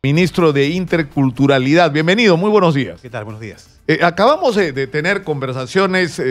Ministro de Interculturalidad. Bienvenido, muy buenos días. ¿Qué tal? Buenos días. Acabamos de tener conversaciones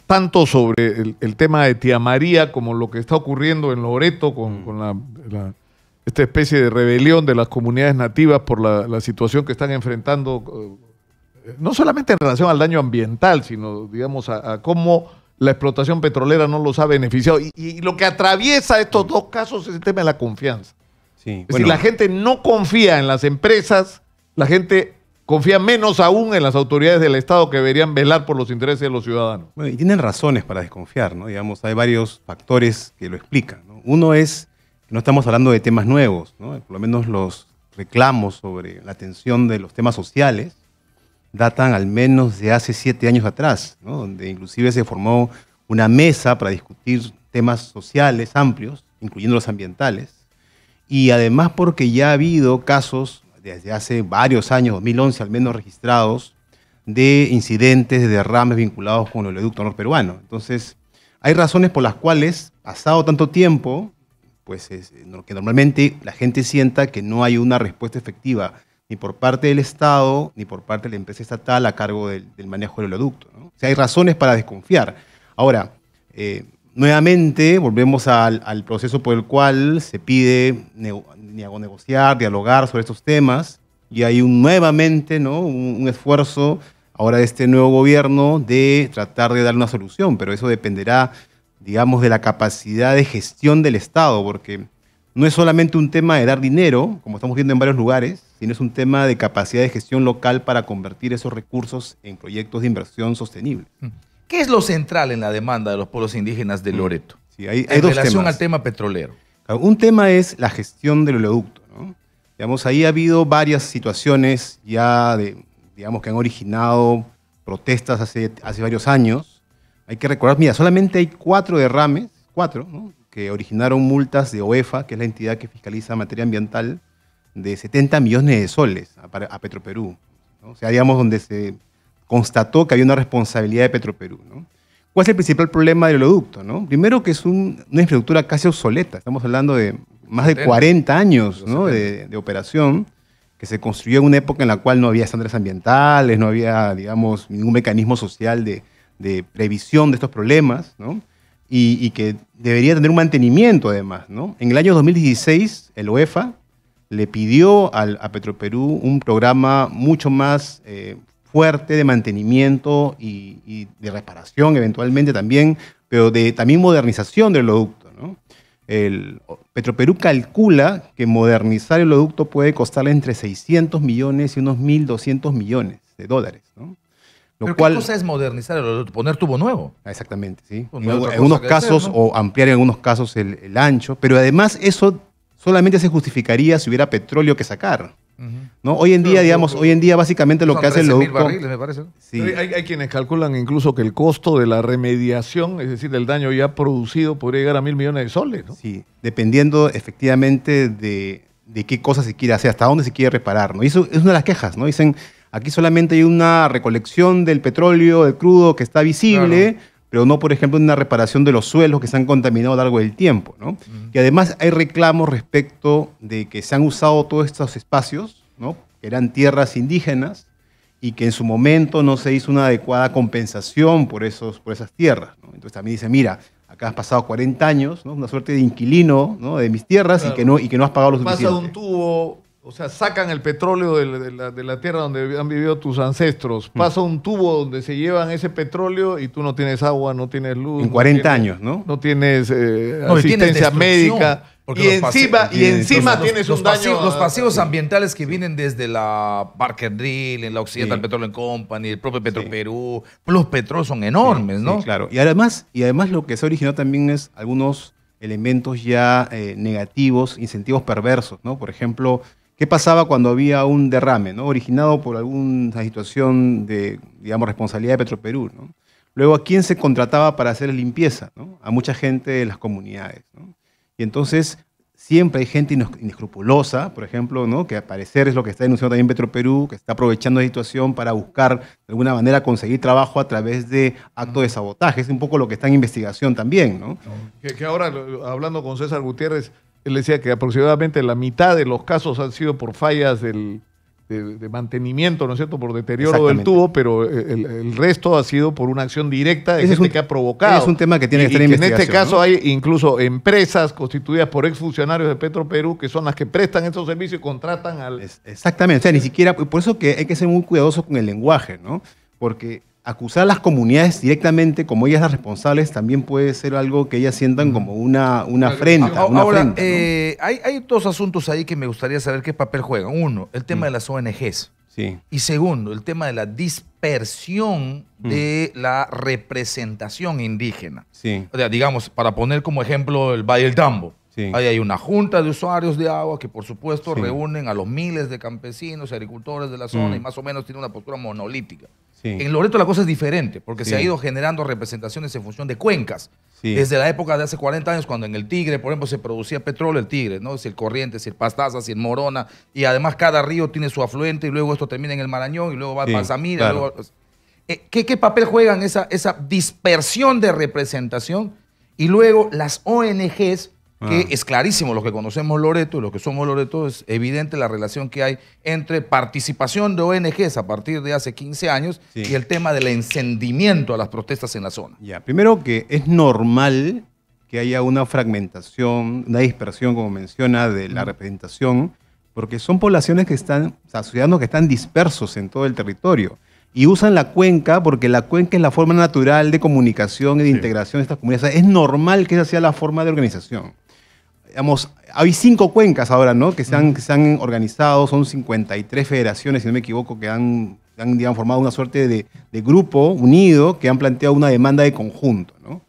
tanto sobre el tema de Tía María como lo que está ocurriendo en Loreto con esta especie de rebelión de las comunidades nativas por la situación que están enfrentando, no solamente en relación al daño ambiental, sino, digamos, a cómo la explotación petrolera no los ha beneficiado. Y lo que atraviesa estos dos casos es el tema de la confianza. Sí, es decir, la gente no confía en las empresas, la gente confía menos aún en las autoridades del Estado que deberían velar por los intereses de los ciudadanos. Bueno, y tienen razones para desconfiar, ¿no? Digamos, hay varios factores que lo explican, ¿no? Uno es que no estamos hablando de temas nuevos, ¿no? Por lo menos los reclamos sobre la atención de los temas sociales datan al menos de hace 7 años atrás, ¿no? Donde inclusive se formó una mesa para discutir temas sociales amplios, incluyendo los ambientales. Y además porque ya ha habido casos desde hace varios años, 2011 al menos registrados, de incidentes de derrames vinculados con el oleoducto norperuano. Entonces, hay razones por las cuales, pasado tanto tiempo, pues que normalmente la gente sienta que no hay una respuesta efectiva ni por parte del Estado ni por parte de la empresa estatal a cargo del manejo del oleoducto, ¿no? O sea, hay razones para desconfiar. Ahora, nuevamente volvemos al proceso por el cual se pide negociar, dialogar sobre estos temas, y hay nuevamente, ¿no?, un esfuerzo ahora de este nuevo gobierno de tratar de dar una solución, pero eso dependerá, digamos, de la capacidad de gestión del Estado, porque no es solamente un tema de dar dinero, como estamos viendo en varios lugares, sino es un tema de capacidad de gestión local para convertir esos recursos en proyectos de inversión sostenibles. ¿Qué es lo central en la demanda de los pueblos indígenas de Loreto? Sí, hay en dos relación temas al tema petrolero. Un tema es la gestión del oleoducto, ¿no? Digamos, ahí ha habido varias situaciones ya digamos, que han originado protestas hace varios años. Hay que recordar, mira, solamente hay 4 derrames, ¿no?, que originaron multas de OEFA, que es la entidad que fiscaliza materia ambiental, de 70 millones de soles a Petroperú, ¿no? O sea, digamos, donde se constató que había una responsabilidad de Petroperú, ¿no? ¿Cuál es el principal problema del oleoducto, ¿no? Primero, que es una infraestructura casi obsoleta. Estamos hablando de más de 40 años, ¿no?, de operación, que se construyó en una época en la cual no había estándares ambientales, no había, digamos, ningún mecanismo social de previsión de estos problemas, ¿no? Y que debería tener un mantenimiento, además, ¿no? En el año 2016, el OEFA le pidió a Petroperú un programa mucho más fuerte de mantenimiento y de reparación eventualmente también, pero de también modernización del oleoducto, ¿no? Petroperú calcula que modernizar el oleoducto puede costarle entre 600 millones y unos 1.200 millones de dólares, ¿no? ¿Pero qué cosa es modernizar el oleoducto? ¿Poner tubo nuevo? Exactamente, sí. Pues no En hay otra algunos cosa que casos, hacer, ¿no? o ampliar en algunos casos el ancho, pero además eso solamente se justificaría si hubiera petróleo que sacar, ¿no? Hoy en día, digamos, hoy en día básicamente lo que hace el Son 13.000 oleoducto... barriles, me parece. Sí. Hay quienes calculan incluso que el costo de la remediación, es decir, del daño ya producido, podría llegar a 1.000 millones de soles, ¿no? Sí, dependiendo efectivamente de qué cosa se quiere hacer, hasta dónde se quiere reparar, ¿no? Y eso es una de las quejas, ¿no? Dicen, aquí solamente hay una recolección del petróleo, del crudo que está visible, claro, pero no, por ejemplo, una reparación de los suelos que se han contaminado a lo largo del tiempo, ¿no? Y además hay reclamos respecto de que se han usado todos estos espacios, ¿no?, que eran tierras indígenas, y que en su momento no se hizo una adecuada compensación por esas tierras, ¿no? Entonces también dice, mira, acá has pasado 40 años, ¿no?, una suerte de inquilino, ¿no?, de mis tierras, claro, y que no has pagado lo suficiente. Pasa un tubo, o sea, sacan el petróleo de la tierra donde han vivido tus ancestros, pasa un tubo donde se llevan ese petróleo y tú no tienes agua, no tienes luz. En 40 años, ¿no? No tienes asistencia médica. Y encima tienes un daño. Los pasivos ambientales que vienen desde la Barker Drill, en la Occidental Petroleum Company, el propio Petroperú, los petróleos son enormes, ¿no? Sí, claro. Y además lo que se originó también es algunos elementos ya negativos, incentivos perversos, ¿no? Por ejemplo, ¿qué pasaba cuando había un derrame, ¿no?, originado por alguna situación de, digamos, responsabilidad de Petroperú, ¿no? Luego, ¿a quién se contrataba para hacer limpieza, ¿no? A mucha gente de las comunidades, ¿no? Y entonces siempre hay gente inescrupulosa, por ejemplo, ¿no? Que al parecer es lo que está denunciando también Petroperú, que está aprovechando la situación para buscar de alguna manera conseguir trabajo a través de actos de sabotaje. Es un poco lo que está en investigación también, ¿no? Que ahora, hablando con César Gutiérrez, él decía que aproximadamente la mitad de los casos han sido por fallas de mantenimiento, ¿no es cierto?, por deterioro del tubo, pero el resto ha sido por una acción directa de gente que ha provocado. Es un tema que tiene que estar en investigación. En este caso, ¿no? hay incluso empresas constituidas por exfuncionarios de Petroperú que son las que prestan estos servicios y contratan al... Exactamente, o sea, ni siquiera, por eso que hay que ser muy cuidadoso con el lenguaje, ¿no? Porque acusar a las comunidades directamente como ellas las responsables también puede ser algo que ellas sientan como una afrenta. Ahora, ¿no? hay dos asuntos ahí que me gustaría saber qué papel juegan. Uno, el tema de las ONGs. Sí. Y segundo, el tema de la dispersión de la representación indígena. Sí. O sea, digamos, para poner como ejemplo el Valle del Tambo. Sí. Ahí hay una junta de usuarios de agua que, por supuesto, Sí. reúnen a los miles de campesinos y agricultores de la zona y más o menos tiene una postura monolítica. Sí. En Loreto la cosa es diferente, porque Sí. se ha ido generando representaciones en función de cuencas. Sí. Desde la época de hace 40 años, cuando en el Tigre, por ejemplo, se producía petróleo, el Tigre, ¿no? Si el Corrientes, si el Pastaza, si el Morona, y además cada río tiene su afluente, y luego esto termina en el Marañón, y luego va Sí, a Palsamira. claro. Luego, ¿qué papel juegan esa dispersión de representación? Y luego las ONGs, que es clarísimo, los que conocemos Loreto y los que somos Loreto, es evidente la relación que hay entre participación de ONGs a partir de hace 15 años Sí. y el tema del encendimiento a las protestas en la zona. Ya, primero que es normal que haya una fragmentación, una dispersión, como menciona, de la representación, porque son poblaciones que están, o sea, ciudadanos que están dispersos en todo el territorio y usan la cuenca porque la cuenca es la forma natural de comunicación y de integración de estas comunidades. O sea, es normal que esa sea la forma de organización. Digamos, hay 5 cuencas ahora, ¿no? Que se han organizado, son 53 federaciones, si no me equivoco, que han digamos, formado una suerte de grupo unido que han planteado una demanda de conjunto, ¿no?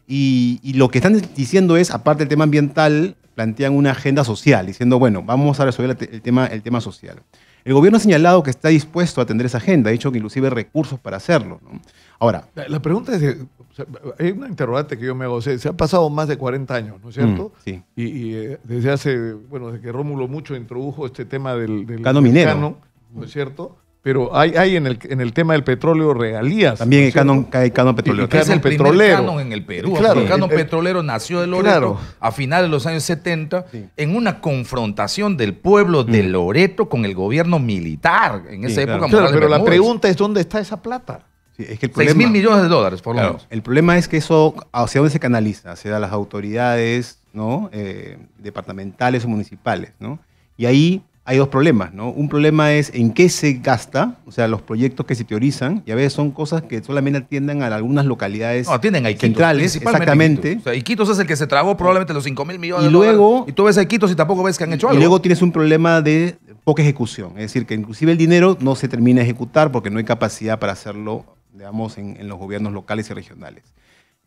Y lo que están diciendo es, aparte del tema ambiental, plantean una agenda social, diciendo, bueno, vamos a resolver el tema social. El gobierno ha señalado que está dispuesto a atender esa agenda, ha dicho que inclusive hay recursos para hacerlo, ¿no? Ahora, La pregunta es, o sea, hay una interrogante que yo me hago, se han pasado más de 40 años, ¿no es cierto? Sí. Y desde hace, bueno, desde que Rómulo Mucho introdujo este tema del Canon minero. canon, ¿no es cierto? Pero hay en el tema del petróleo regalías. también ¿no hay es cierto? canon petrolero. Y Es el primer petrolero. canon en el Perú. Claro, el canon el- petrolero nació de Loreto claro. a finales de los años 70 Sí. en una confrontación del pueblo de Loreto con el gobierno militar en esa Sí, época. claro. Claro, Morales pero la Bermúdez. pregunta es, ¿dónde está esa plata? Sí, es que el 6.000 millones de dólares, por lo Claro, menos. el problema es que eso, ¿hacia dónde se canaliza? Hacia las autoridades, ¿no? Departamentales o municipales, ¿no? Y ahí hay dos problemas, ¿no? Un problema es en qué se gasta, o sea, los proyectos que se priorizan, y a veces son cosas que solamente atienden a algunas localidades No, atienden a Iquitos. centrales, principalmente exactamente. Iquitos. O sea, Iquitos es el que se tragó probablemente los 5.000 millones Y de luego- dólares. Y tú ves a Iquitos y tampoco ves que han hecho algo. Y luego tienes un problema de poca ejecución, es decir, que inclusive el dinero no se termina de ejecutar porque no hay capacidad para hacerlo, digamos, en los gobiernos locales y regionales.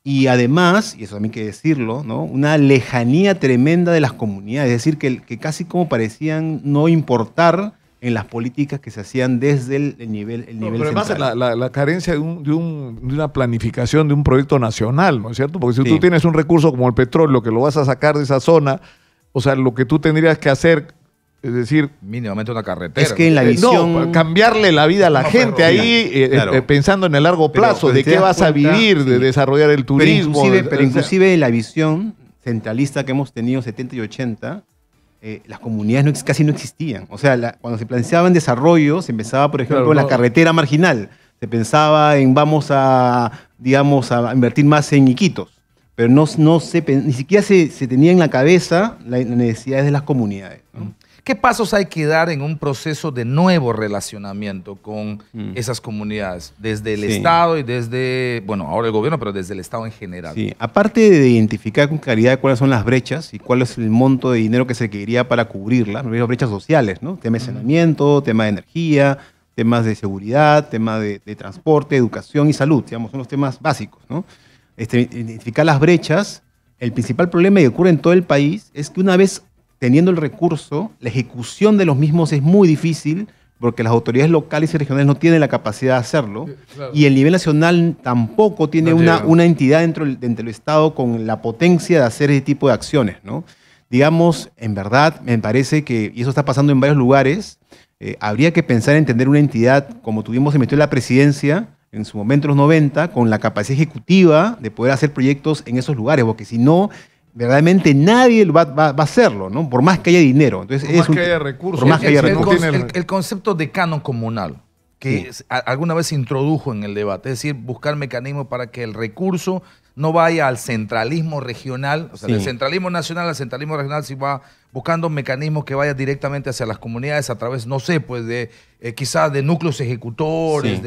Y además, y eso también hay que decirlo, ¿no? Una lejanía tremenda de las comunidades, es decir, que casi como parecían no importar en las políticas que se hacían desde el nivel No, pero además central. la carencia de una planificación de un proyecto nacional, ¿no es cierto? Porque si Sí. tú tienes un recurso como el petróleo que lo vas a sacar de esa zona, o sea, lo que tú tendrías que hacer, es decir, Mínimamente una carretera. Es que en la no, visión... cambiarle la vida a la No, gente pero, ahí, claro. pensando en el largo Pero, plazo, pues, de te qué das vas a cuenta, vivir, de sí. desarrollar el turismo. Pero inclusive la visión centralista que hemos tenido 70 y 80, las comunidades casi no existían. O sea, cuando se planteaba en desarrollo, se pensaba, por ejemplo, Claro, en la no. carretera marginal. Se pensaba en vamos a, digamos, a invertir más en Iquitos. Pero ni siquiera se tenía en la cabeza las necesidades de las comunidades, ¿no? ¿Qué pasos hay que dar en un proceso de nuevo relacionamiento con esas comunidades? Desde el Sí. Estado y desde, bueno, ahora el gobierno, pero desde el Estado en general. Sí, aparte de identificar con claridad cuáles son las brechas y cuál es el monto de dinero que se requeriría para cubrirlas, las brechas sociales, ¿no? Tema de saneamiento, tema de energía, temas de seguridad, tema de transporte, educación y salud, digamos, son los temas básicos, ¿no? Identificar las brechas, el principal problema que ocurre en todo el país es que una vez teniendo el recurso, la ejecución de los mismos es muy difícil porque las autoridades locales y regionales no tienen la capacidad de hacerlo, claro. y el nivel nacional tampoco tiene No llega. una entidad dentro del Estado con la potencia de hacer ese tipo de acciones, ¿no? digamos, en verdad, me parece que, y eso está pasando en varios lugares, habría que pensar en tener una entidad, como tuvimos en la presidencia, en su momento en los 90, con la capacidad ejecutiva de poder hacer proyectos en esos lugares, porque si no, verdaderamente nadie va a hacerlo, ¿no? Por más que haya dinero. Entonces, por más que haya recursos. Por más que haya recursos. El concepto de canon comunal, que alguna vez se introdujo en el debate, es decir, buscar mecanismos para que el recurso no vaya al centralismo regional, o sea, del centralismo nacional al centralismo regional, si va buscando mecanismos que vayan directamente hacia las comunidades a través, no sé, pues de quizás de núcleos ejecutores,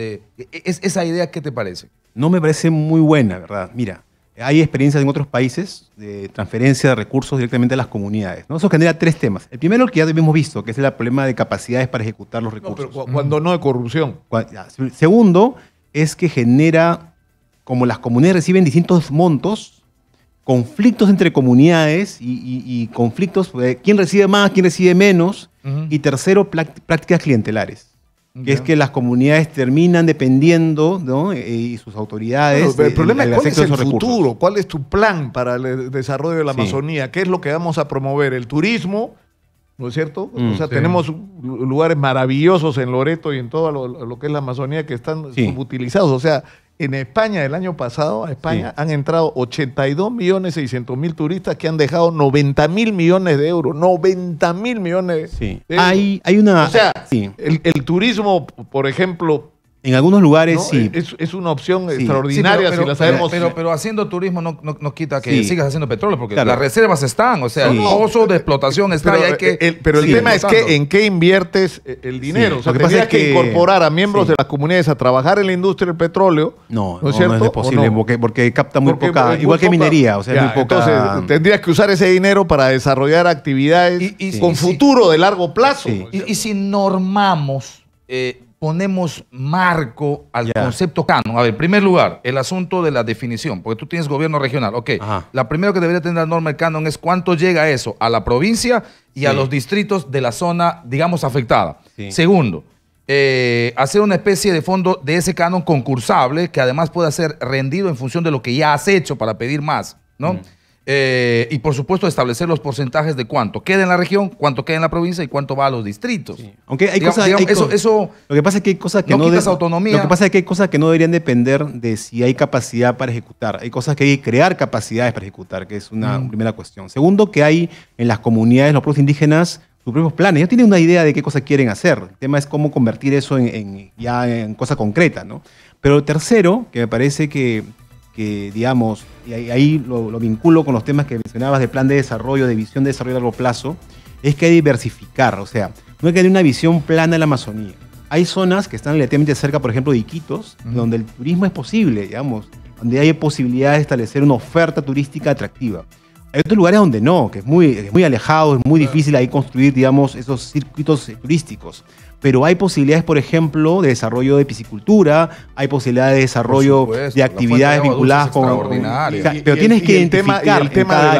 esa idea, ¿qué te parece? No me parece muy buena, ¿verdad? Mira, hay experiencias en otros países de transferencia de recursos directamente a las comunidades, ¿no? Eso genera 3 temas. El primero, que ya hemos visto, que es el problema de capacidades para ejecutar los recursos. No, pero cuando no hay corrupción. Segundo, es que genera, como las comunidades reciben distintos montos, conflictos entre comunidades y conflictos de quién recibe más, quién recibe menos. Y tercero, prácticas clientelares. Que es que las comunidades terminan dependiendo, ¿no? Y sus autoridades. Pero el problema es cuál es el futuro, cuál es tu plan para el desarrollo de la Amazonía, qué es lo que vamos a promover, el turismo, ¿no es cierto? O sea, tenemos lugares maravillosos en Loreto y en todo lo que es la Amazonía que están subutilizados. O sea, en España, el año pasado, a España han entrado 82.600.000 turistas que han dejado 90.000 millones de euros. 90.000 millones de euros. Hay una... O sea, el turismo, por ejemplo... En algunos lugares, ¿no? sí. Es una opción extraordinaria, si la sabemos. Pero haciendo turismo no quita que sigas haciendo petróleo, porque claro, las reservas están, o sea, el pozo de explotación está pero, y hay que... pero el tema es que en qué inviertes el dinero. O sea, tendrías que incorporar a miembros de las comunidades a trabajar en la industria del petróleo. No es cierto, es posible, porque capta muy poca, igual que minería, o sea, muy poca. Entonces, tendrías que usar ese dinero para desarrollar actividades con futuro de largo plazo. Y si normamos... ponemos marco al concepto canon. A ver, en primer lugar, el asunto de la definición, porque tú tienes gobierno regional. Ok, la primera que debería tener la norma del canon es cuánto llega eso a la provincia y a los distritos de la zona, digamos, afectada. Segundo, hacer una especie de fondo de ese canon concursable que además pueda ser rendido en función de lo que ya has hecho para pedir más, ¿no? Y por supuesto establecer los porcentajes de cuánto queda en la región, cuánto queda en la provincia y cuánto va a los distritos. Aunque hay cosas, eso lo que pasa es que hay cosas que no quitas autonomía. Lo que pasa es que hay cosas que no deberían depender de si hay capacidad para ejecutar. Hay cosas que hay que crear capacidades para ejecutar, que es una primera cuestión. Segundo, que hay en las comunidades, los pueblos indígenas, sus propios planes. Ellos tienen una idea de qué cosas quieren hacer. El tema es cómo convertir eso en cosa concreta, ¿no? Pero tercero, que me parece que digamos, y ahí lo vinculo con los temas que mencionabas de plan de desarrollo, de visión de desarrollo a largo plazo, es que hay que diversificar, o sea, no hay que tener una visión plana de la Amazonía. Hay zonas que están relativamente cerca, por ejemplo, de Iquitos, donde el turismo es posible, digamos, donde hay posibilidad de establecer una oferta turística atractiva. Hay otros lugares donde no, que es muy alejado, es muy difícil ahí construir, digamos, esos circuitos turísticos. Pero hay posibilidades, por ejemplo, de desarrollo de piscicultura, hay posibilidades de desarrollo de actividades vinculadas con... Pero tienes que identificar el tema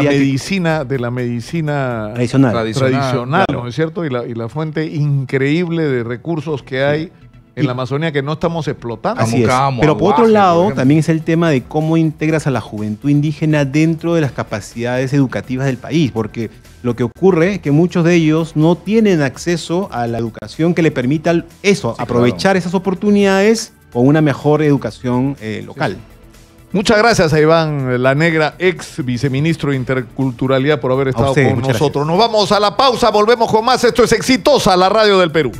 de la medicina tradicional, ¿no es cierto? Y la fuente increíble de recursos que hay en la Amazonía que no estamos explotando. Así es. Pero por otro lado, también es el tema de cómo integras a la juventud indígena dentro de las capacidades educativas del país, porque lo que ocurre es que muchos de ellos no tienen acceso a la educación que le permita aprovechar esas oportunidades con una mejor educación local. Muchas gracias a Iván La Negra, ex viceministro de Interculturalidad, por haber estado con nosotros. Nos vamos a la pausa, volvemos con más. Esto es Exitosa, la radio del Perú.